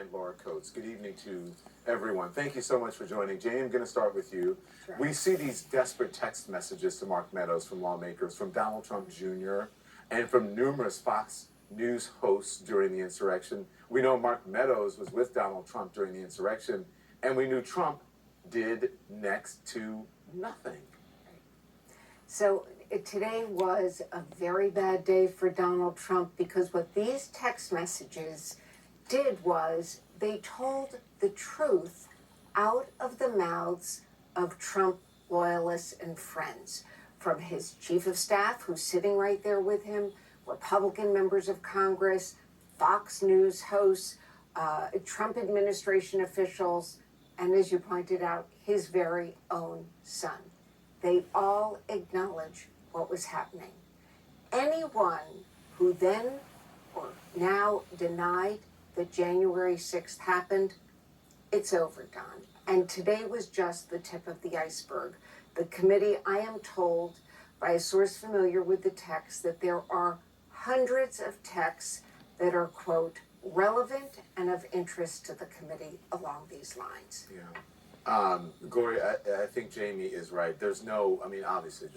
and Laura Coates. Good evening to everyone. Thank you so much for joining. Jamie, I'm going to start with you. Sure. We see these desperate text messages to Mark Meadows from lawmakers, from Donald Trump Jr., and from numerous Fox News hosts during the insurrection. We know Mark Meadows was with Donald Trump during the insurrection, and we knew Trump did next to nothing. So today was a very bad day for Donald Trump, because what these text messages did was they told the truth out of the mouths of Trump loyalists and friends, from his chief of staff, who's sitting right there with him, Republican members of Congress, Fox News hosts, Trump administration officials, and as you pointed out, his very own son. They all acknowledge what was happening. Anyone who then or now denied that January 6th happened, it's overdone. And today was just the tip of the iceberg. The committee, I am told by a source familiar with the text, that there are hundreds of texts that are, quote, relevant and of interest to the committee along these lines. Yeah. Gloria, I think Jamie is right. There's no, I mean, obviously,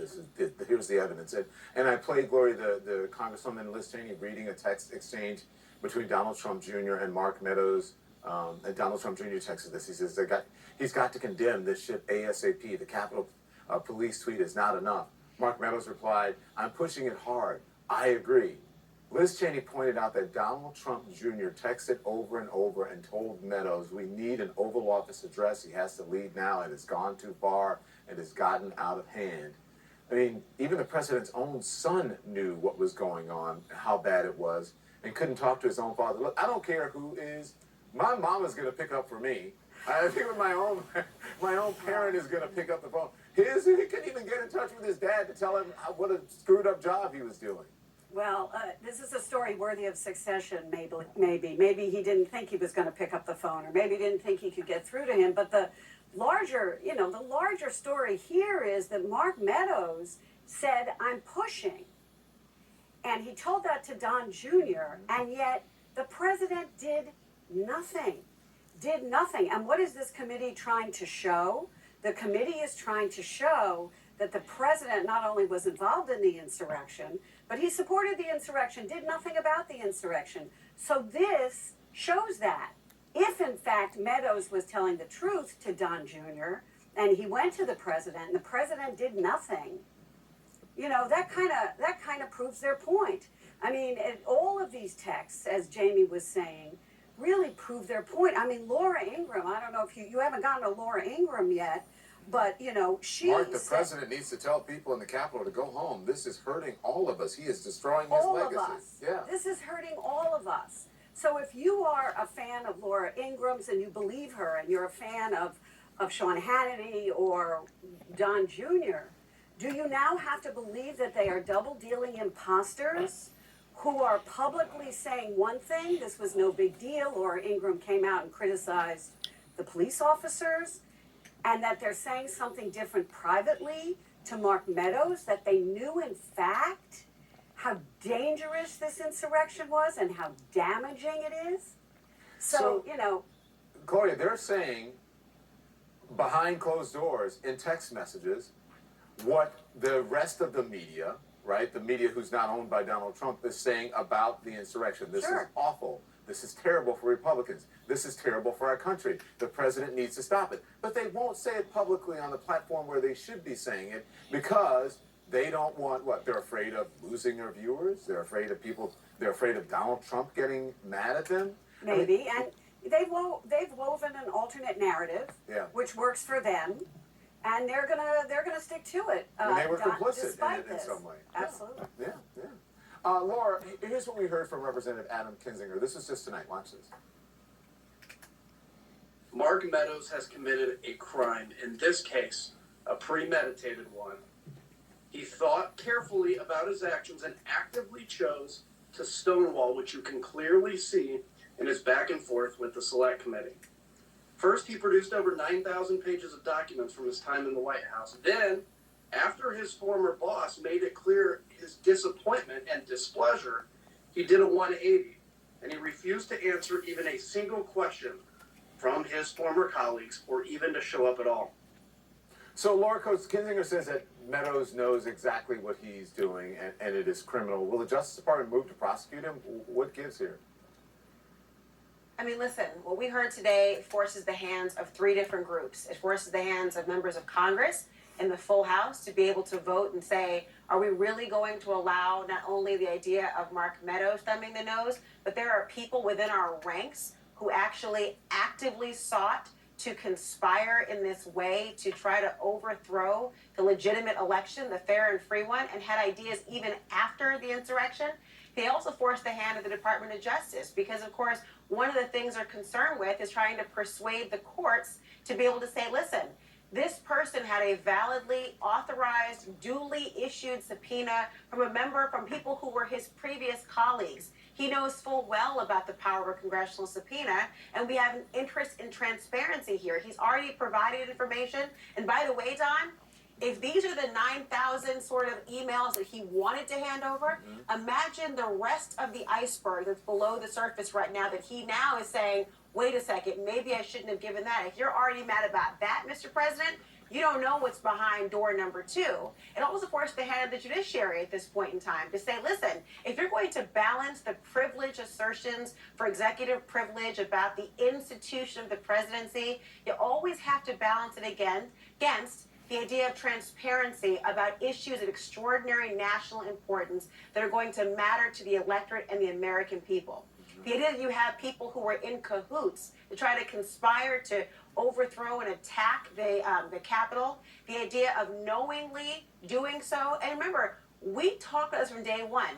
here's the evidence. And I played, Gloria, the Congresswoman Liz Cheney reading a text exchange between Donald Trump Jr. and Mark Meadows. And Donald Trump Jr. texted this. He says he's got to condemn this shit ASAP. The Capitol Police tweet is not enough. Mark Meadows replied, "I'm pushing it hard. I agree." Liz Cheney pointed out that Donald Trump Jr. texted over and over and told Meadows, "We need an Oval Office address. He has to leave now. It has gone too far. It has gotten out of hand." I mean, even the president's own son knew what was going on, how bad it was, and couldn't talk to his own father. Look, I don't care who is. My mama's going to pick up for me. I think my own parent is going to pick up the phone. He couldn't even get in touch with his dad to tell him what a screwed up job he was doing. Well, this is a story worthy of Succession, maybe. Maybe he didn't think he was going to pick up the phone, or maybe he didn't think he could get through to him. But the larger story here is that Mark Meadows said, "I'm pushing." And he told that to Don Jr., and yet the president did nothing. And what is this committee trying to show? The committee is trying to show that the president not only was involved in the insurrection, but he supported the insurrection, did nothing about the insurrection. So this shows that if, in fact, Meadows was telling the truth to Don Jr., and he went to the president, and the president did nothing, that kind of proves their point. I mean, all of these texts, as Jamie was saying, really prove their point. I mean, Laura Ingraham, I don't know if you haven't gotten to Laura Ingraham yet, but, she... Mark, the president needs to tell people in the Capitol to go home. This is hurting all of us. He is destroying his legacy. All of us. Yeah. This is hurting all of us. So if you are a fan of Laura Ingram's and you believe her, and you're a fan of Sean Hannity or Don Jr., do you now have to believe that they are double-dealing imposters who are publicly saying one thing, this was no big deal, Laura Ingraham came out and criticized the police officers, and that they're saying something different privately to Mark Meadows, that they knew, in fact, how dangerous this insurrection was and how damaging it is? So Gloria, they're saying behind closed doors in text messages what the rest of the media, right, the media who's not owned by Donald Trump, is saying about the insurrection. This is awful. This is terrible for Republicans. This is terrible for our country. The president needs to stop it. But they won't say it publicly on the platform where they should be saying it, because they don't want what? They're afraid of losing their viewers. They're afraid of people. They're afraid of Donald Trump getting mad at them. Maybe. And they've woven an alternate narrative, which works for them. And they're gonna stick to it. And they were complicit in some way. Absolutely. Yeah. Laura, here's what we heard from Representative Adam Kinzinger. This is just tonight. Watch this. Mark Meadows has committed a crime, in this case, a premeditated one. He thought carefully about his actions and actively chose to stonewall, which you can clearly see in his back and forth with the Select Committee. First, he produced over 9,000 pages of documents from his time in the White House. Then, after his former boss made it clear his disappointment and displeasure, he did a 180. and he refused to answer even a single question from his former colleagues or even to show up at all. So Laura Coates Kinzinger says that Meadows knows exactly what he's doing and it is criminal. Will the Justice Department move to prosecute him? What gives here? I mean, listen, what we heard today forces the hands of three different groups. It forces the hands of members of Congress and the full House to be able to vote and say, are we really going to allow not only the idea of Mark Meadows thumbing the nose, but there are people within our ranks who actually actively sought to conspire in this way to try to overthrow the legitimate election, the fair and free one, and had ideas even after the insurrection. They also forced the hand of the Department of Justice because, of course, one of the things they're concerned with is trying to persuade the courts to be able to say, listen, this person had a validly authorized, duly issued subpoena from people who were his previous colleagues. He knows full well about the power of a congressional subpoena, and we have an interest in transparency here. He's already provided information. And by the way, Don, if these are the 9,000 sort of emails that he wanted to hand over, imagine the rest of the iceberg that's below the surface right now that he now is saying, wait a second, maybe I shouldn't have given that. If you're already mad about that, Mr. President, you don't know what's behind door number two. It also forced the hand of the judiciary at this point in time to say, listen, if you're going to balance the privilege assertions for executive privilege about the institution of the presidency, you always have to balance it against the idea of transparency about issues of extraordinary national importance that are going to matter to the electorate and the American people. The idea that you have people who are in cahoots to try to conspire to overthrow and attack the Capitol, the idea of knowingly doing so. And remember, we talked about this from day one.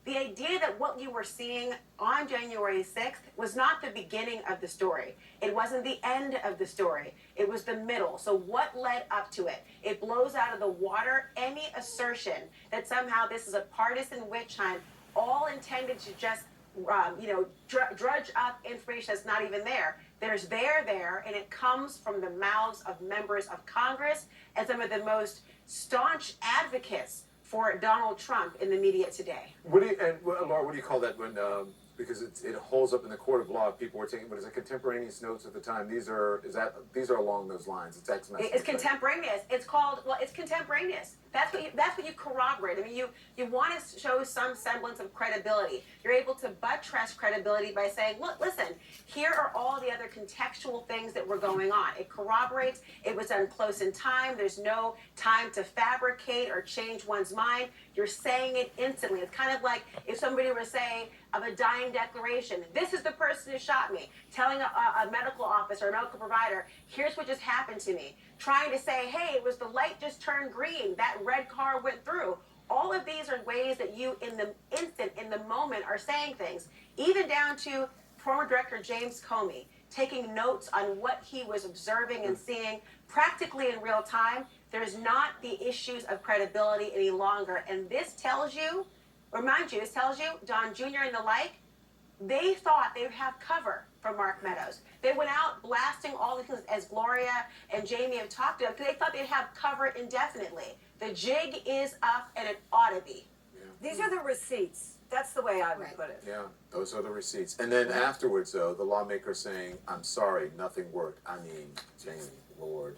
The idea that what you were seeing on January 6th was not the beginning of the story. It wasn't the end of the story. It was the middle. So what led up to it? It blows out of the water any assertion that somehow this is a partisan witch hunt, all intended to just drudge up information that's not even there. There's there, and it comes from the mouths of members of Congress and some of the most staunch advocates for Donald Trump in the media today. Laura, what do you call that when, because it holds up in the court of law, people were taking, what is it, contemporaneous notes at the time? These are along those lines, it's text messages. It's contemporaneous. It's called, it's contemporaneous. That's what you corroborate. I mean, you want to show some semblance of credibility. You're able to buttress credibility by saying, look, listen, here are all the other contextual things that were going on. It corroborates. It was done close in time. There's no time to fabricate or change one's mind. You're saying it instantly. It's kind of like if somebody were saying of a dying declaration, this is the person who shot me, telling a medical officer, a medical provider, here's what just happened to me. Trying to say, hey, it was the light just turned green, that red car went through. All of these are ways that you, in the instant, in the moment, are saying things. Even down to former Director James Comey, taking notes on what he was observing and seeing practically in real time. There's not the issues of credibility any longer. And this tells you, Don Jr. and the like, they thought they would have cover from Mark Meadows. They went out blasting all the things, as Gloria and Jamie have talked about, because they thought they'd have cover indefinitely. The jig is up, and it ought to be. Yeah. These are the receipts. That's the way I would put it. Yeah, those are the receipts. And then afterwards, though, the lawmaker saying, I'm sorry, nothing worked. I mean, Jamie, Lord.